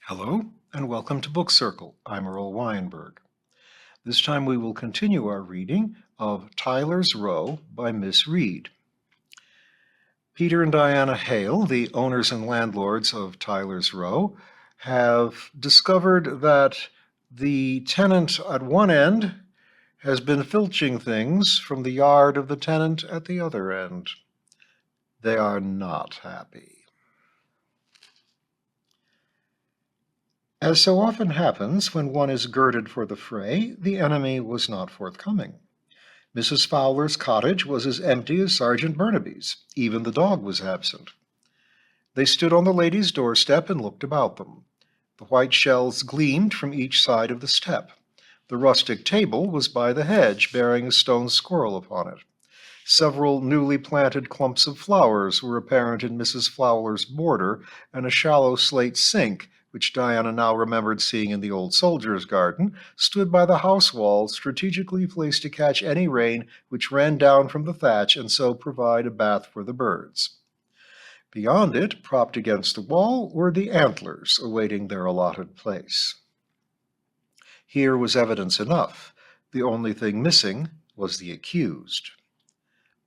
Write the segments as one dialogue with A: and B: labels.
A: Hello, and welcome to Book Circle. I'm Earl Weinberg. This time we will continue our reading of Tyler's Row by Miss Reed. Peter and Diana Hale, the owners and landlords of Tyler's Row, have discovered that the tenant at one end has been filching things from the yard of the tenant at the other end. They are not happy. As so often happens when one is girded for the fray, the enemy was not forthcoming. Mrs. Fowler's cottage was as empty as Sergeant Burnaby's. Even the dog was absent. They stood on the lady's doorstep and looked about them. The white shells gleamed from each side of the step. The rustic table was by the hedge, bearing a stone squirrel upon it. Several newly planted clumps of flowers were apparent in Mrs. Fowler's border, and a shallow slate sink, which Diana now remembered seeing in the old soldier's garden, stood by the house wall, strategically placed to catch any rain which ran down from the thatch and so provide a bath for the birds. Beyond it, propped against the wall, were the antlers awaiting their allotted place. Here was evidence enough. The only thing missing was the accused.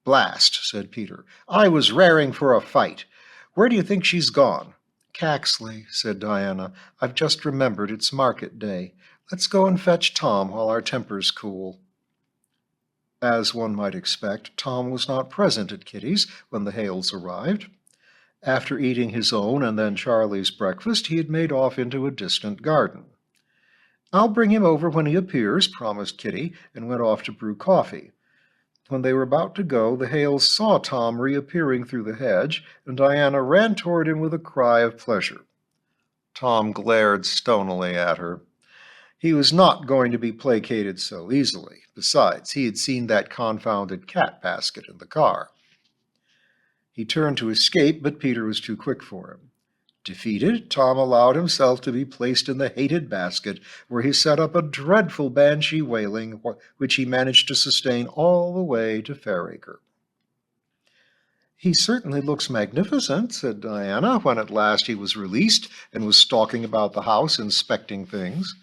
A: "Blast," said Peter. "I was raring for a fight. Where do you think she's gone?" "Caxley," said Diana. "I've just remembered it's market day. Let's go and fetch Tom while our tempers cool." As one might expect, Tom was not present at Kitty's when the Hales arrived. After eating his own and then Charlie's breakfast, he had made off into a distant garden. "I'll bring him over when he appears," promised Kitty, and went off to brew coffee. When they were about to go, the Hales saw Tom reappearing through the hedge, and Diana ran toward him with a cry of pleasure. Tom glared stonily at her. He was not going to be placated so easily. Besides, he had seen that confounded cat basket in the car. He turned to escape, but Peter was too quick for him. Defeated, Tom allowed himself to be placed in the hated basket, where he set up a dreadful banshee wailing, which he managed to sustain all the way to Fairacre. "He certainly looks magnificent," said Diana, when at last he was released and was stalking about the house inspecting things.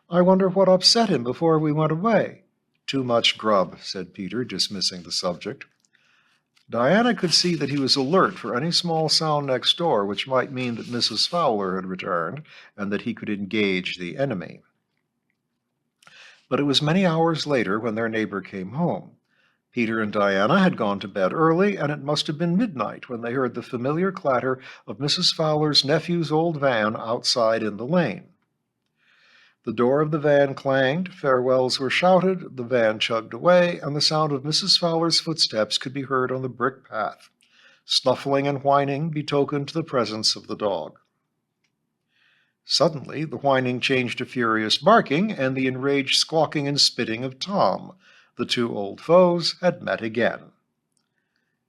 A: "I wonder what upset him before we went away." "Too much grub," said Peter, dismissing the subject. Diana could see that he was alert for any small sound next door which might mean that Mrs. Fowler had returned and that he could engage the enemy. But it was many hours later when their neighbor came home. Peter and Diana had gone to bed early, and it must have been midnight when they heard the familiar clatter of Mrs. Fowler's nephew's old van outside in the lane. The door of the van clanged, farewells were shouted, the van chugged away, and the sound of Mrs. Fowler's footsteps could be heard on the brick path. Snuffling and whining betokened the presence of the dog. Suddenly, the whining changed to furious barking and the enraged squawking and spitting of Tom. The two old foes had met again.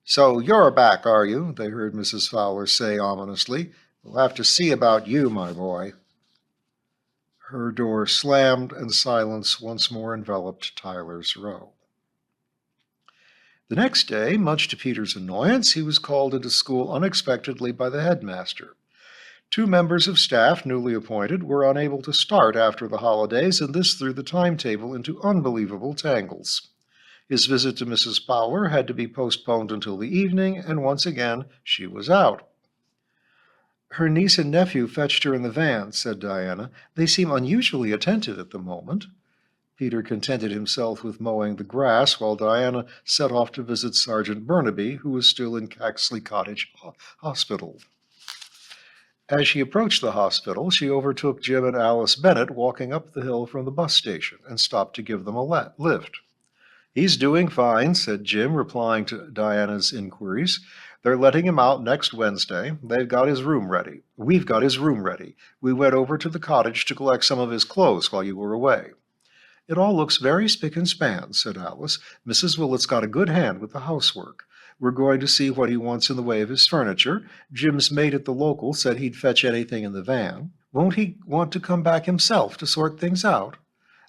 A: "So you're back, are you?" they heard Mrs. Fowler say ominously. "We'll have to see about you, my boy." Her door slammed, and silence once more enveloped Tyler's Row. The next day, much to Peter's annoyance, he was called into school unexpectedly by the headmaster. Two members of staff, newly appointed, were unable to start after the holidays, and this threw the timetable into unbelievable tangles. His visit to Mrs. Fowler had to be postponed until the evening, and once again she was out. "Her niece and nephew fetched her in the van," said Diana. "They seem unusually attentive at the moment." Peter contented himself with mowing the grass, while Diana set off to visit Sergeant Burnaby, who was still in Caxley Cottage Hospital. As she approached the hospital, she overtook Jim and Alice Bennett walking up the hill from the bus station and stopped to give them a lift. "He's doing fine," said Jim, replying to Diana's inquiries. "They're letting him out next Wednesday. They've got his room ready. We've got his room ready. We went over to the cottage to collect some of his clothes while you were away." "It all looks very spick and span," said Alice. "Mrs. Willet's got a good hand with the housework. We're going to see what he wants in the way of his furniture. Jim's mate at the local said he'd fetch anything in the van. Won't he want to come back himself to sort things out?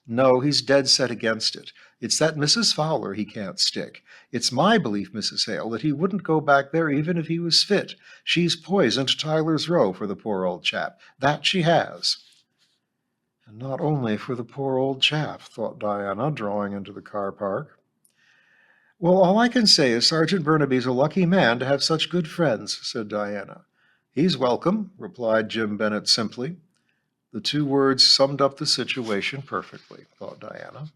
A: No, he's dead set against it. It's that Mrs. Fowler he can't stick. It's my belief, Mrs. Hale, that he wouldn't go back there even if he was fit. She's poisoned Tyler's Row for the poor old chap. That she has. And not only for the poor old chap, thought Diana, drawing into the car park. Well, all I can say is Sergeant Burnaby's a lucky man to have such good friends, said Diana. He's welcome, replied Jim Bennett simply. The two words summed up the situation perfectly, thought Diana.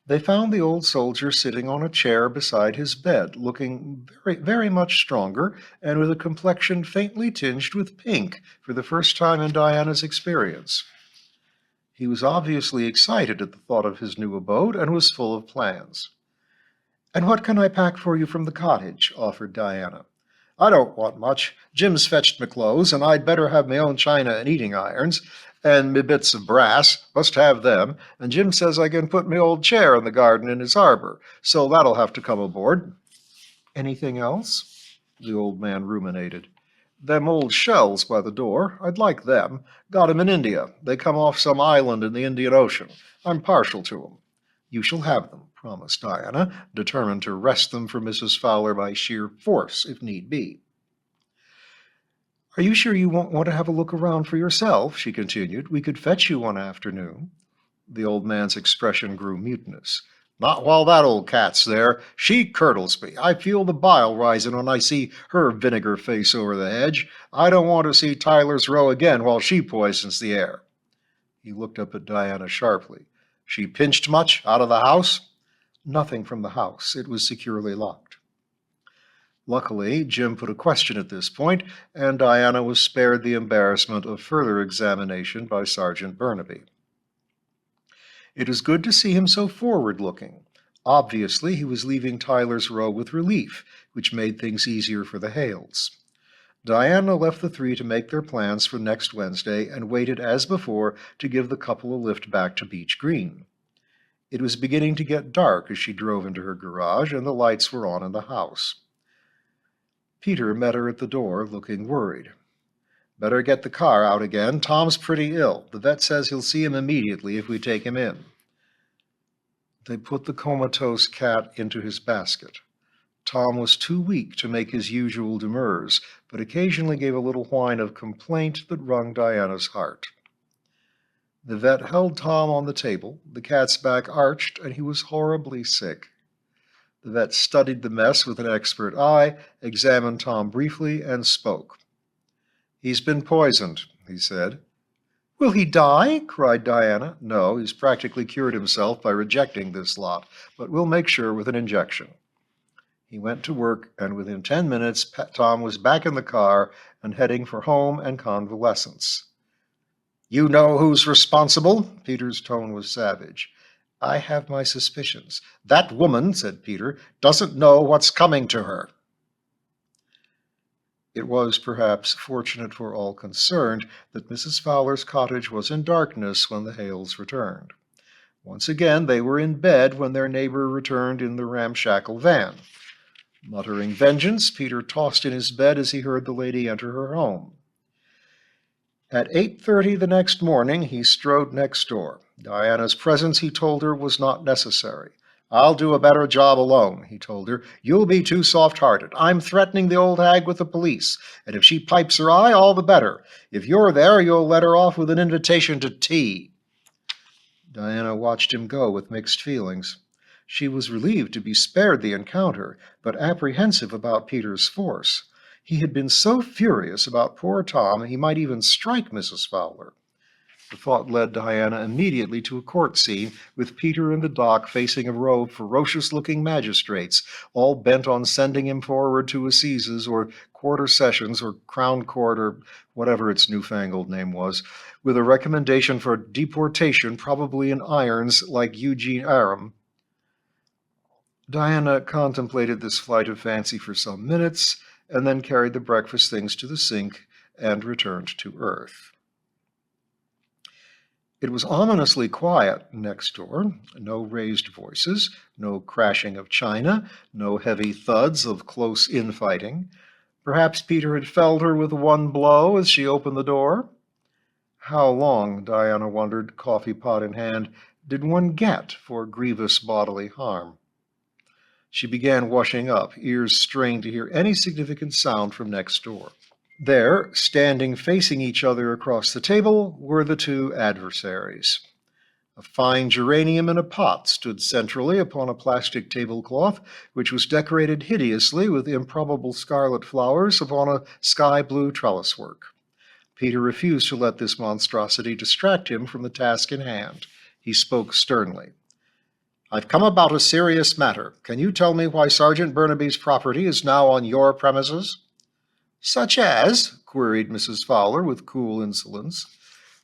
A: They found the old soldier sitting on a chair beside his bed, looking very much stronger and with a complexion faintly tinged with pink for the first time in Diana's experience. He was obviously excited at the thought of his new abode and was full of plans. "And what can I pack for you from the cottage?" offered Diana. "I don't want much. Jim's fetched me clothes, and I'd better have my own china and eating irons, and me bits of brass, must have them, and Jim says I can put me old chair in the garden in his arbor, so that'll have to come aboard." "Anything else?" The old man ruminated. "Them old shells by the door, I'd like them. Got 'em in India. They come off some island in the Indian Ocean. I'm partial to 'em." "You shall have them," promised Diana, determined to wrest them from Mrs. Fowler by sheer force, if need be. "Are you sure you won't want to have a look around for yourself?" she continued. "We could fetch you one afternoon." The old man's expression grew mutinous. "Not while that old cat's there. She curdles me. I feel the bile rising when I see her vinegar face over the hedge. I don't want to see Tyler's Row again while she poisons the air." He looked up at Diana sharply. "She pinched much out of the house?" "Nothing from the house. It was securely locked." Luckily, Jim put a question at this point, and Diana was spared the embarrassment of further examination by Sergeant Burnaby. It was good to see him so forward-looking. Obviously, he was leaving Tyler's Row with relief, which made things easier for the Hales. Diana left the three to make their plans for next Wednesday and waited, as before, to give the couple a lift back to Beech Green. It was beginning to get dark as she drove into her garage, and the lights were on in the house. Peter met her at the door, looking worried. "Better get the car out again. Tom's pretty ill. The vet says he'll see him immediately if we take him in." They put the comatose cat into his basket. Tom was too weak to make his usual demurs, but occasionally gave a little whine of complaint that wrung Diana's heart. The vet held Tom on the table, the cat's back arched, and he was horribly sick. The vet studied the mess with an expert eye, examined Tom briefly, and spoke. "He's been poisoned," he said. "Will he die?" cried Diana. "No, he's practically cured himself by rejecting this lot, but we'll make sure with an injection." He went to work, and within 10 minutes Tom was back in the car and heading for home and convalescence. "You know who's responsible?" Peter's tone was savage. "I have my suspicions." "That woman," said Peter, "doesn't know what's coming to her." It was perhaps fortunate for all concerned that Mrs. Fowler's cottage was in darkness when the Hales returned. Once again they were in bed when their neighbor returned in the ramshackle van. Muttering vengeance, Peter tossed in his bed as he heard the lady enter her home. At 8:30 the next morning he strode next door. Diana's presence, he told her, was not necessary. "I'll do a better job alone," he told her. "You'll be too soft-hearted. I'm threatening the old hag with the police, and if she pipes her eye, all the better. If you're there, you'll let her off with an invitation to tea." Diana watched him go with mixed feelings. She was relieved to be spared the encounter, but apprehensive about Peter's force. He had been so furious about poor Tom he might even strike Mrs. Fowler. The thought led Diana immediately to a court scene, with Peter in the dock facing a row of ferocious-looking magistrates, all bent on sending him forward to assizes or quarter sessions or crown court or whatever its newfangled name was, with a recommendation for deportation, probably in irons like Eugene Aram. Diana contemplated this flight of fancy for some minutes, and then carried the breakfast things to the sink and returned to earth. It was ominously quiet next door. No raised voices, no crashing of china, no heavy thuds of close infighting. Perhaps Peter had felled her with one blow as she opened the door. How long, Diana wondered, coffee pot in hand, did one get for grievous bodily harm? She began washing up, ears strained to hear any significant sound from next door. There, standing facing each other across the table, were the two adversaries. A fine geranium in a pot stood centrally upon a plastic tablecloth, which was decorated hideously with improbable scarlet flowers upon a sky-blue trellis work. Peter refused to let this monstrosity distract him from the task in hand. He spoke sternly. "I've come about a serious matter. Can you tell me why Sergeant Burnaby's property is now on your premises?" "Such as?" queried Mrs. Fowler with cool insolence.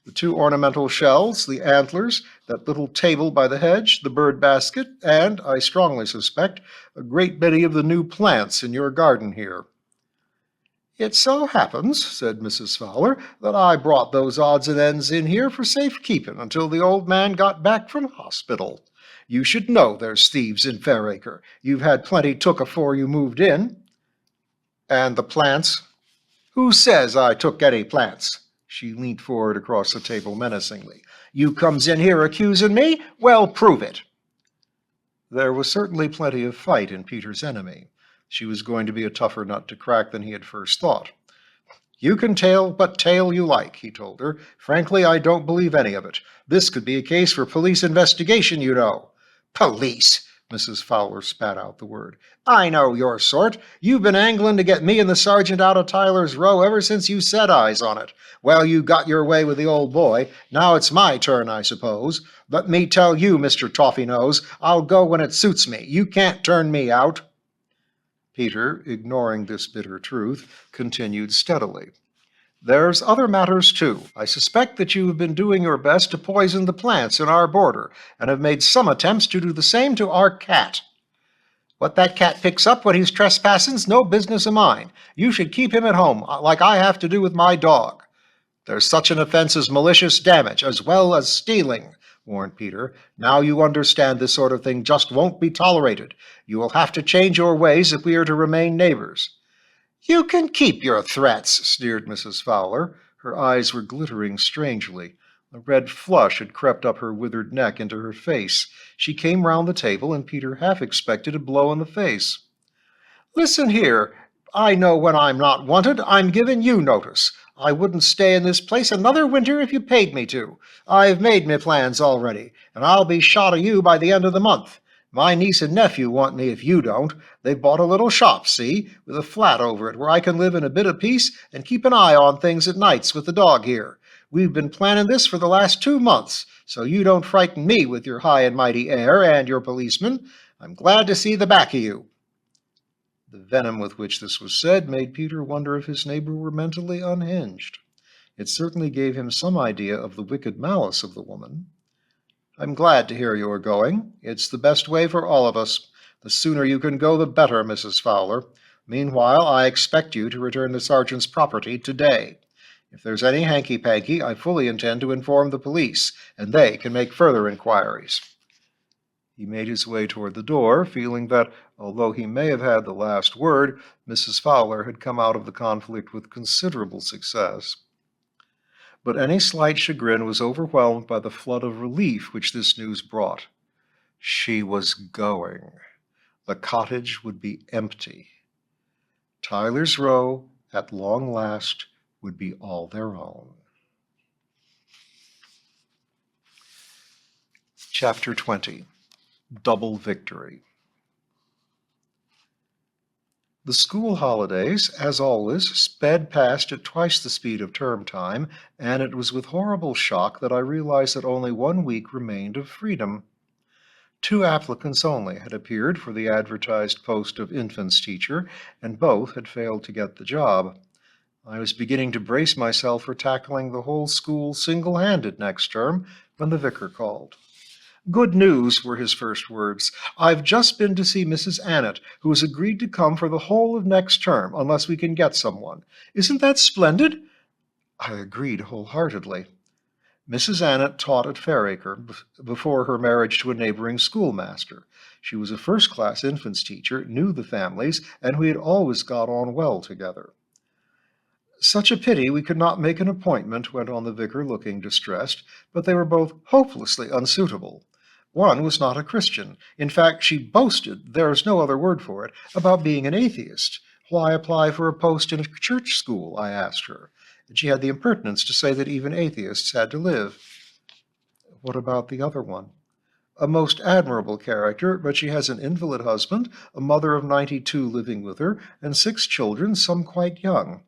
A: "The two ornamental shells, the antlers, that little table by the hedge, the bird basket, and, I strongly suspect, a great many of the new plants in your garden here." "It so happens," said Mrs. Fowler, "that I brought those odds and ends in here for safekeeping until the old man got back from hospital. You should know there's thieves in Fairacre. You've had plenty took afore you moved in." "And the plants?" "Who says I took any plants?" She leaned forward across the table menacingly. "You comes in here accusing me? Well, prove it." There was certainly plenty of fight in Peter's enemy. She was going to be a tougher nut to crack than he had first thought. "You can tale what tale you like," he told her. "Frankly, I don't believe any of it. This could be a case for police investigation, you know." "Police!" Mrs. Fowler spat out the word. "I know your sort. You've been angling to get me and the sergeant out of Tyler's Row ever since you set eyes on it. Well, you got your way with the old boy. Now it's my turn, I suppose. Let me tell you, Mr. Toffee-Nose, I'll go when it suits me. You can't turn me out." Peter, ignoring this bitter truth, continued steadily. "There's other matters, too. I suspect that you have been doing your best to poison the plants in our border, and have made some attempts to do the same to our cat. What that cat picks up when he's trespassing's no business of mine. You should keep him at home, like I have to do with my dog." "There's such an offense as malicious damage, as well as stealing," warned Peter. "Now you understand this sort of thing just won't be tolerated. You will have to change your ways if we are to remain neighbors." "You can keep your threats," sneered Mrs. Fowler. Her eyes were glittering strangely. A red flush had crept up her withered neck into her face. She came round the table, and Peter half expected a blow in the face. "Listen here. I know when I'm not wanted. I'm giving you notice. I wouldn't stay in this place another winter if you paid me to. I've made me plans already, and I'll be shot of you by the end of the month. My niece and nephew want me if you don't. They've bought a little shop, see, with a flat over it where I can live in a bit of peace and keep an eye on things at nights with the dog here. We've been planning this for the last 2 months, so you don't frighten me with your high and mighty air and your policeman. I'm glad to see the back of you." The venom with which this was said made Peter wonder if his neighbor were mentally unhinged. It certainly gave him some idea of the wicked malice of the woman. "I'm glad to hear you are going. It's the best way for all of us. The sooner you can go, the better, Mrs. Fowler. Meanwhile, I expect you to return the sergeant's property today. If there's any hanky-panky, I fully intend to inform the police, and they can make further inquiries." He made his way toward the door, feeling that, although he may have had the last word, Mrs. Fowler had come out of the conflict with considerable success. But any slight chagrin was overwhelmed by the flood of relief which this news brought. She was going. The cottage would be empty. Tyler's Row, at long last, would be all their own. Chapter 20. Double Victory. The school holidays, as always, sped past at twice the speed of term time, and it was with horrible shock that I realized that only 1 week remained of freedom. 2 applicants only had appeared for the advertised post of infants teacher, and both had failed to get the job. I was beginning to brace myself for tackling the whole school single-handed next term when the vicar called. "Good news," were his first words. "I've just been to see Mrs. Annett, who has agreed to come for the whole of next term, unless we can get someone. Isn't that splendid?" I agreed wholeheartedly. Mrs. Annett taught at Fairacre before her marriage to a neighboring schoolmaster. She was a first-class infants teacher, knew the families, and we had always got on well together. Such a pity we could not make an appointment, went on the vicar, looking distressed, but they were both hopelessly unsuitable. One was not a Christian. In fact, she boasted, there is no other word for it, about being an atheist. Why apply for a post in a church school, I asked her, and she had the impertinence to say that even atheists had to live. What about the other one? A most admirable character, but she has an invalid husband, a mother of 92 living with her, and 6 children, some quite young.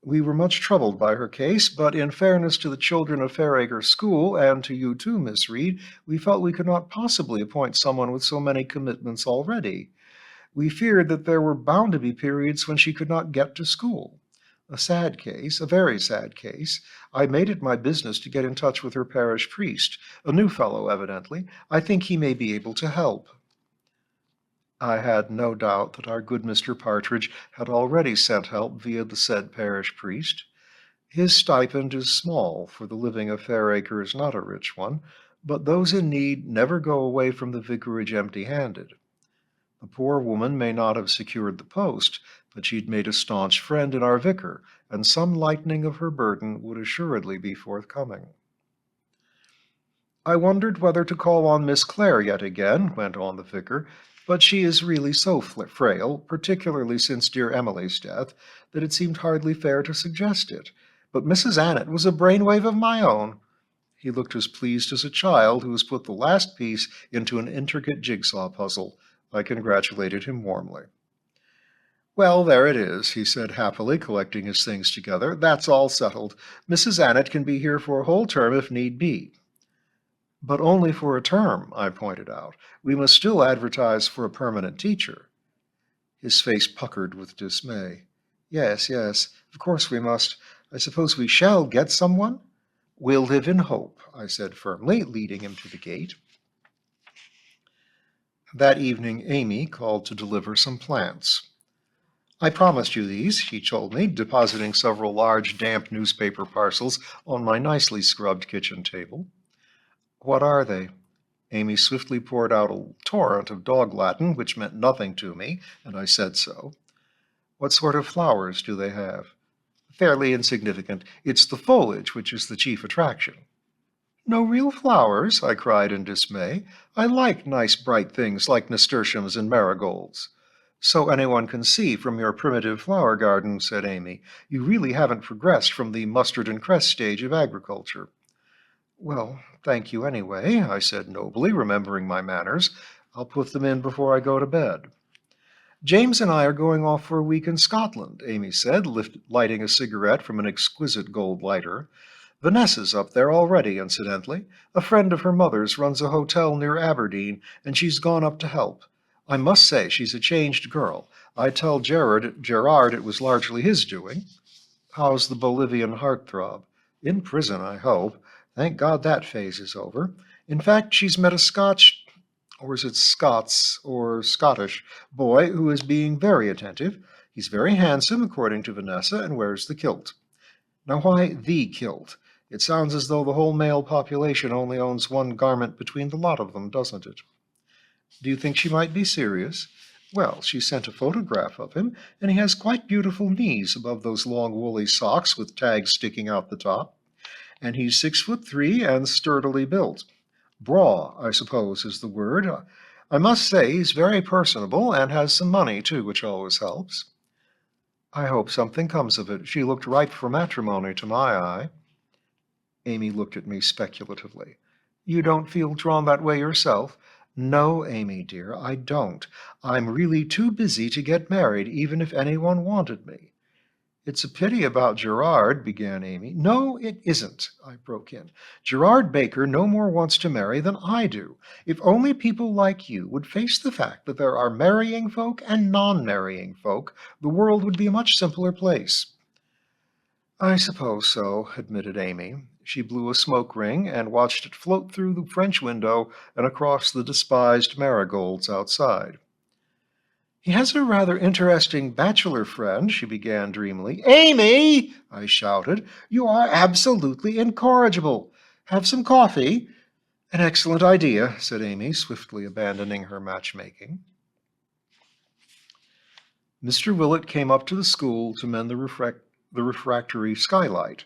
A: We were much troubled by her case, but in fairness to the children of Fairacre School, and to you too, Miss Reed, we felt we could not possibly appoint someone with so many commitments already. We feared that there were bound to be periods when she could not get to school. A sad case, a very sad case. I made it my business to get in touch with her parish priest, a new fellow evidently. I think he may be able to help. I had no doubt that our good Mr. Partridge had already sent help via the said parish priest. His stipend is small, for the living of Fairacre is not a rich one, but those in need never go away from the vicarage empty-handed. The poor woman may not have secured the post, but she'd made a staunch friend in our vicar, and some lightening of her burden would assuredly be forthcoming. I wondered whether to call on Miss Clare yet again, went on the vicar, but she is really so frail, particularly since dear Emily's death, that it seemed hardly fair to suggest it. But Mrs. Annett was a brainwave of my own. He looked as pleased as a child who has put the last piece into an intricate jigsaw puzzle. I congratulated him warmly. Well, there it is, he said happily, collecting his things together. That's all settled. Mrs. Annett can be here for a whole term if need be. But only for a term, I pointed out. We must still advertise for a permanent teacher. His face puckered with dismay. Yes, of course we must. I suppose we shall get someone? We'll live in hope, I said firmly, leading him to the gate. That evening Amy called to deliver some plants. I promised you these, she told me, depositing several large, damp newspaper parcels on my nicely scrubbed kitchen table. What are they? Amy swiftly poured out a torrent of dog Latin, which meant nothing to me, and I said so. What sort of flowers do they have? Fairly insignificant. It's the foliage which is the chief attraction. No real flowers, I cried in dismay. I like nice bright things like nasturtiums and marigolds. So anyone can see from your primitive flower garden, said Amy. You really haven't progressed from the mustard and cress stage of agriculture. Well, thank you anyway, I said nobly, remembering my manners. I'll put them in before I go to bed. James and I are going off for a week in Scotland, Amy said, lighting a cigarette from an exquisite gold lighter. Vanessa's up there already, incidentally. A friend of her mother's runs a hotel near Aberdeen, and she's gone up to help. I must say she's a changed girl. I tell Gerard it was largely his doing. How's the Bolivian heartthrob? In prison, I hope. Thank God that phase is over. In fact, she's met a Scotch, or is it Scots, or Scottish, boy who is being very attentive. He's very handsome, according to Vanessa, and wears the kilt. Now, why the kilt? It sounds as though the whole male population only owns one garment between the lot of them, doesn't it? Do you think she might be serious? Well, she sent a photograph of him, and he has quite beautiful knees above those long woolly socks with tags sticking out the top. And he's 6'3" and sturdily built. Braw, I suppose, is the word. I must say he's very personable and has some money, too, which always helps. I hope something comes of it. She looked ripe for matrimony to my eye. Amy looked at me speculatively. You don't feel drawn that way yourself? No, Amy, dear, I don't. I'm really too busy to get married, even if anyone wanted me. It's a pity about Gerard, began Amy. No, it isn't, I broke in. Gerard Baker no more wants to marry than I do. If only people like you would face the fact that there are marrying folk and non-marrying folk, the world would be a much simpler place. I suppose so, admitted Amy. She blew a smoke ring and watched it float through the French window and across the despised marigolds outside. He has a rather interesting bachelor friend, she began dreamily. Amy, I shouted, you are absolutely incorrigible. Have some coffee? An excellent idea, said Amy, swiftly abandoning her matchmaking. Mr. Willet came up to the school to mend the refractory skylight.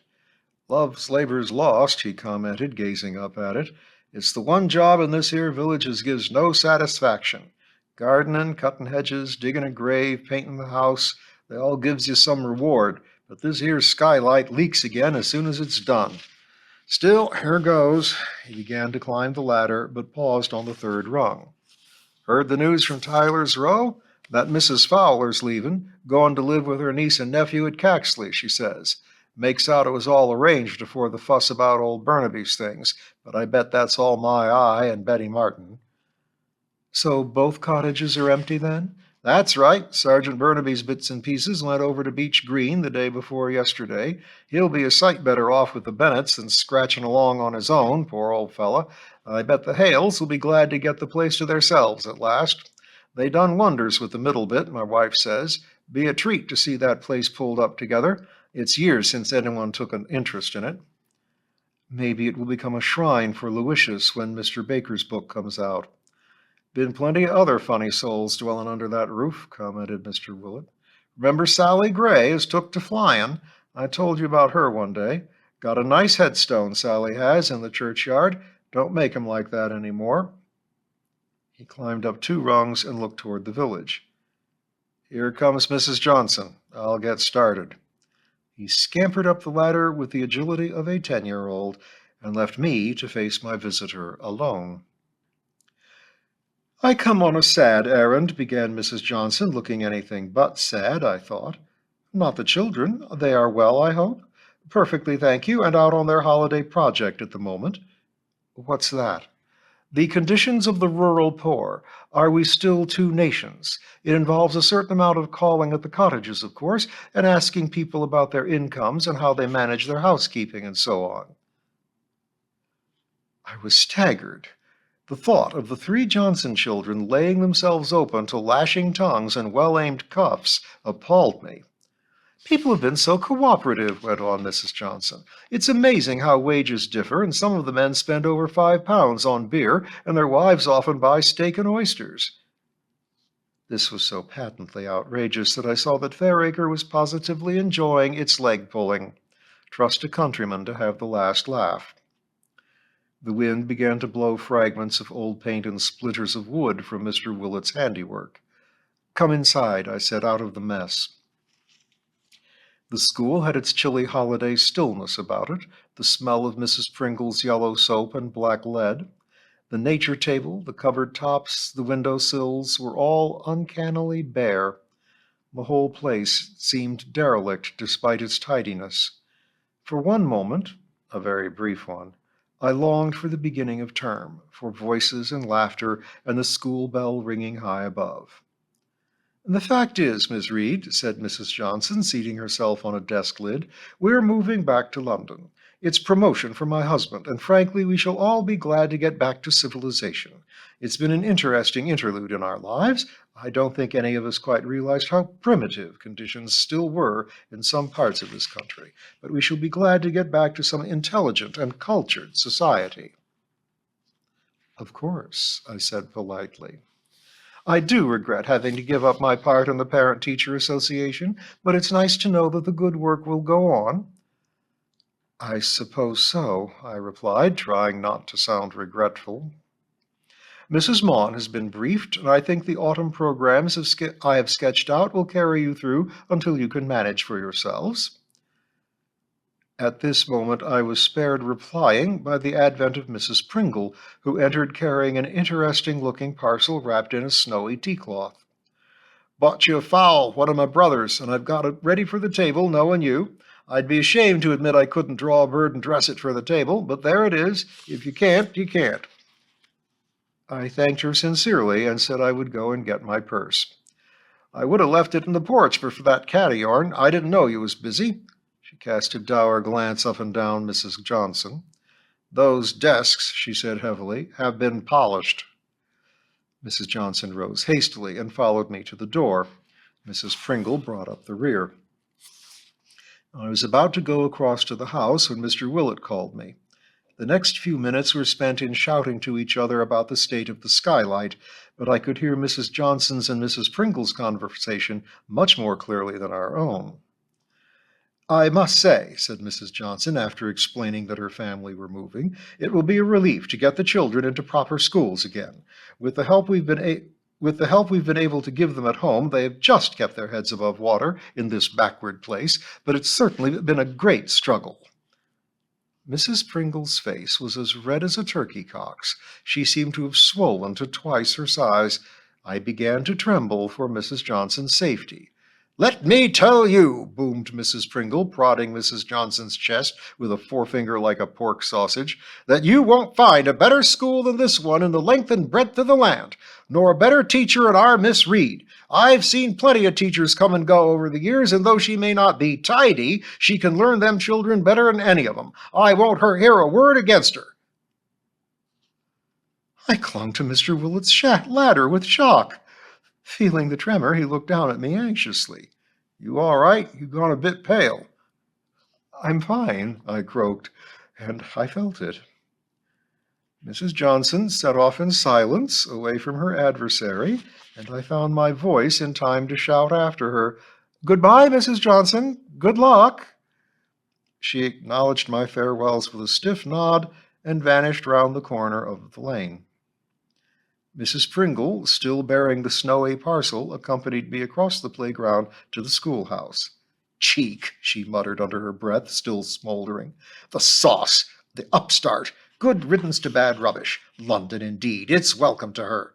A: Love's labor's lost, he commented, gazing up at it. It's the one job in this here village as gives no satisfaction. Gardening, cutting hedges, digging a grave, painting the house, they all gives you some reward, but this here skylight leaks again as soon as it's done. Still, here goes. He began to climb the ladder, but paused on the third rung. Heard the news from Tyler's Row? That Mrs. Fowler's leaving, going to live with her niece and nephew at Caxley, she says. Makes out it was all arranged before the fuss about old Burnaby's things, but I bet that's all my eye and Betty Martin. So both cottages are empty then? That's right. Sergeant Burnaby's bits and pieces went over to Beech Green the day before yesterday. He'll be a sight better off with the Bennetts than scratching along on his own, poor old fella. I bet the Hales will be glad to get the place to theirselves at last. They done wonders with the middle bit, my wife says. Be a treat to see that place pulled up together. It's years since anyone took an interest in it. Maybe it will become a shrine for Lucius when Mr. Baker's book comes out. Been plenty of other funny souls dwelling under that roof, commented Mr. Willet. Remember Sally Gray is took to flying? I told you about her one day. Got a nice headstone, Sally has, in the churchyard. Don't make 'em like that any more. He climbed up 2 rungs and looked toward the village. Here comes Mrs. Johnson. I'll get started. He scampered up the ladder with the agility of a 10-year-old and left me to face my visitor alone. I come on a sad errand, began Mrs. Johnson, looking anything but sad, I thought. Not the children. They are well, I hope. Perfectly, thank you, and out on their holiday project at the moment. What's that? The conditions of the rural poor. Are we still 2 nations? It involves a certain amount of calling at the cottages, of course, and asking people about their incomes and how they manage their housekeeping and so on. I was staggered. The thought of the 3 Johnson children laying themselves open to lashing tongues and well-aimed cuffs appalled me. People have been so cooperative, went on Mrs. Johnson. It's amazing how wages differ, and some of the men spend over £5 on beer, and their wives often buy steak and oysters. This was so patently outrageous that I saw that Fairacre was positively enjoying its leg-pulling. Trust a countryman to have the last laugh. The wind began to blow fragments of old paint and splinters of wood from Mr. Willet's handiwork. Come inside, I said, out of the mess. The school had its chilly holiday stillness about it, the smell of Mrs. Pringle's yellow soap and black lead. The nature table, the cupboard tops, the window sills were all uncannily bare. The whole place seemed derelict despite its tidiness. For one moment, a very brief one, I longed for the beginning of term, for voices and laughter and the school bell ringing high above. The fact is, Miss Reed, said Mrs. Johnson, seating herself on a desk lid, we're moving back to London. It's promotion for my husband, and frankly, we shall all be glad to get back to civilization. It's been an interesting interlude in our lives. I don't think any of us quite realized how primitive conditions still were in some parts of this country, but we shall be glad to get back to some intelligent and cultured society. Of course, I said politely. I do regret having to give up my part in the Parent-Teacher Association, but it's nice to know that the good work will go on. I suppose so, I replied, trying not to sound regretful. Mrs. Maughan has been briefed, and I think the autumn programs I have sketched out will carry you through until you can manage for yourselves. At this moment I was spared replying by the advent of Mrs. Pringle, who entered carrying an interesting-looking parcel wrapped in a snowy tea-cloth. Bought you a fowl, one of my brothers, and I've got it ready for the table, knowing you. I'd be ashamed to admit I couldn't draw a bird and dress it for the table, but there it is. If you can't, you can't. I thanked her sincerely and said I would go and get my purse. I would have left it in the porch but for that cat of yourn. I didn't know you was busy. She cast a dour glance up and down Mrs. Johnson. Those desks, she said heavily, have been polished. Mrs. Johnson rose hastily and followed me to the door. Mrs. Pringle brought up the rear. I was about to go across to the house when Mr. Willet called me. The next few minutes were spent in shouting to each other about the state of the skylight, but I could hear Mrs. Johnson's and Mrs. Pringle's conversation much more clearly than our own. "I must say," said Mrs. Johnson, after explaining that her family were moving, "it will be a relief to get the children into proper schools again. With the help we've been able to give them at home, they have just kept their heads above water in this backward place, but it's certainly been a great struggle." Mrs. Pringle's face was as red as a turkey cock's. She seemed to have swollen to twice her size. I began to tremble for Mrs. Johnson's safety. "Let me tell you," boomed Mrs. Pringle, prodding Mrs. Johnson's chest with a forefinger like a pork sausage, "that you won't find a better school than this one in the length and breadth of the land, nor a better teacher than our Miss Reed. I've seen plenty of teachers come and go over the years, and though she may not be tidy, she can learn them children better than any of them. I won't hear a word against her." I clung to Mr. Willet's ladder with shock. Feeling the tremor, he looked down at me anxiously. "You all right? You've gone a bit pale." "I'm fine," I croaked, and I felt it. Mrs. Johnson set off in silence, away from her adversary, and I found my voice in time to shout after her, "Goodbye, Mrs. Johnson. Good luck." She acknowledged my farewells with a stiff nod and vanished round the corner of the lane. Mrs. Pringle, still bearing the snowy parcel, accompanied me across the playground to the schoolhouse. "Cheek," she muttered under her breath, still smoldering. "The sauce! The upstart! Good riddance to bad rubbish. London, indeed. It's welcome to her."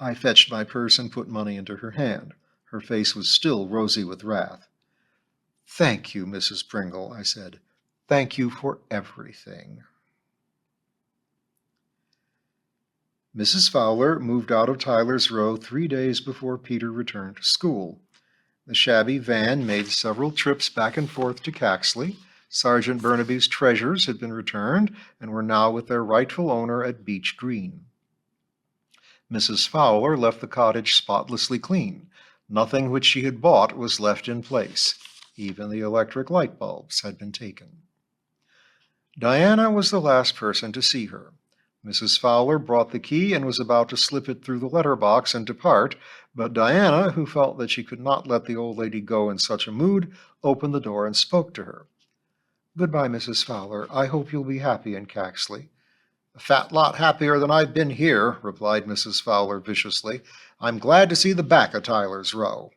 A: I fetched my purse and put money into her hand. Her face was still rosy with wrath. "Thank you, Mrs. Pringle," I said. "Thank you for everything." Mrs. Fowler moved out of Tyler's Row 3 days before Peter returned to school. The shabby van made several trips back and forth to Caxley. Sergeant Burnaby's treasures had been returned and were now with their rightful owner at Beech Green. Mrs. Fowler left the cottage spotlessly clean. Nothing which she had bought was left in place. Even the electric light bulbs had been taken. Diana was the last person to see her. Mrs. Fowler brought the key and was about to slip it through the letter-box and depart, but Diana, who felt that she could not let the old lady go in such a mood, opened the door and spoke to her. "Goodbye, Mrs. Fowler. I hope you'll be happy in Caxley." "A fat lot happier than I've been here," replied Mrs. Fowler viciously. "I'm glad to see the back of Tyler's Row."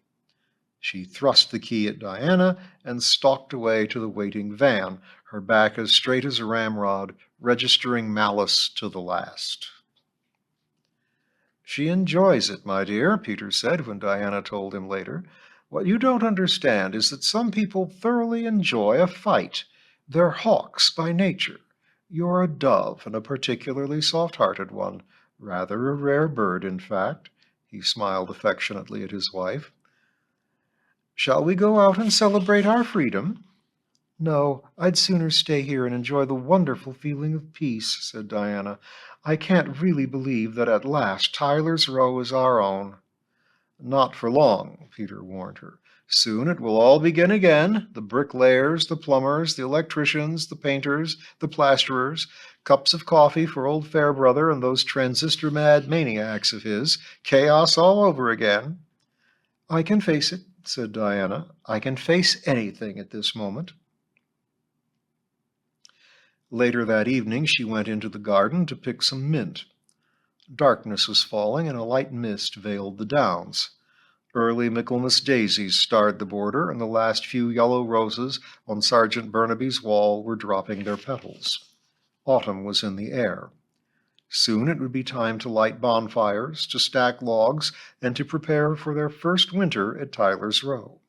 A: She thrust the key at Diana and stalked away to the waiting van, her back as straight as a ramrod, registering malice to the last. "She enjoys it, my dear," Peter said when Diana told him later. "What you don't understand is that some people thoroughly enjoy a fight. They're hawks by nature. You're a dove, and a particularly soft-hearted one. Rather a rare bird, in fact." He smiled affectionately at his wife. "Shall we go out and celebrate our freedom?" "No, I'd sooner stay here and enjoy the wonderful feeling of peace," said Diana. "I can't really believe that at last Tyler's Row is our own." "Not for long," Peter warned her. "Soon it will all begin again. The bricklayers, the plumbers, the electricians, the painters, the plasterers, cups of coffee for old Fairbrother and those transistor-mad maniacs of his. Chaos all over again." "I can face it," said Diana. "I can face anything at this moment." Later that evening she went into the garden to pick some mint. Darkness was falling, and a light mist veiled the downs. Early Michaelmas daisies starred the border, and the last few yellow roses on Sergeant Burnaby's wall were dropping their petals. Autumn was in the air. Soon it would be time to light bonfires, to stack logs, and to prepare for their first winter at Tyler's Row.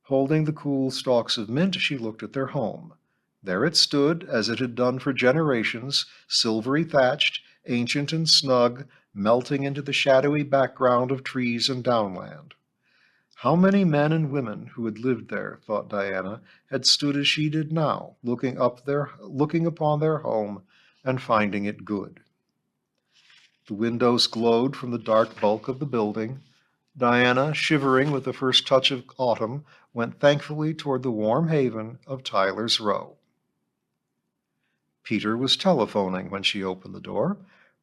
A: Holding the cool stalks of mint, she looked at their home. There it stood, as it had done for generations, silvery thatched, ancient and snug, melting into the shadowy background of trees and downland. How many men and women who had lived there, thought Diana, had stood as she did now, looking upon their home and finding it good. The windows glowed from the dark bulk of the building. Diana, shivering with the first touch of autumn, went thankfully toward the warm haven of Tyler's Row. Peter was telephoning when she opened the door.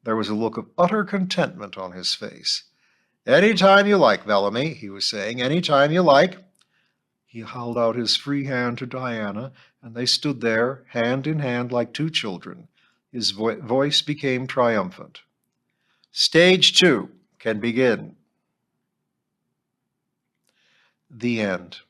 A: There was a look of utter contentment on his face. "Any time you like, Bellamy," he was saying. "Any time you like." He held out his free hand to Diana, and they stood there, hand in hand like two children. His voice became triumphant. "Stage 2 can begin." The end.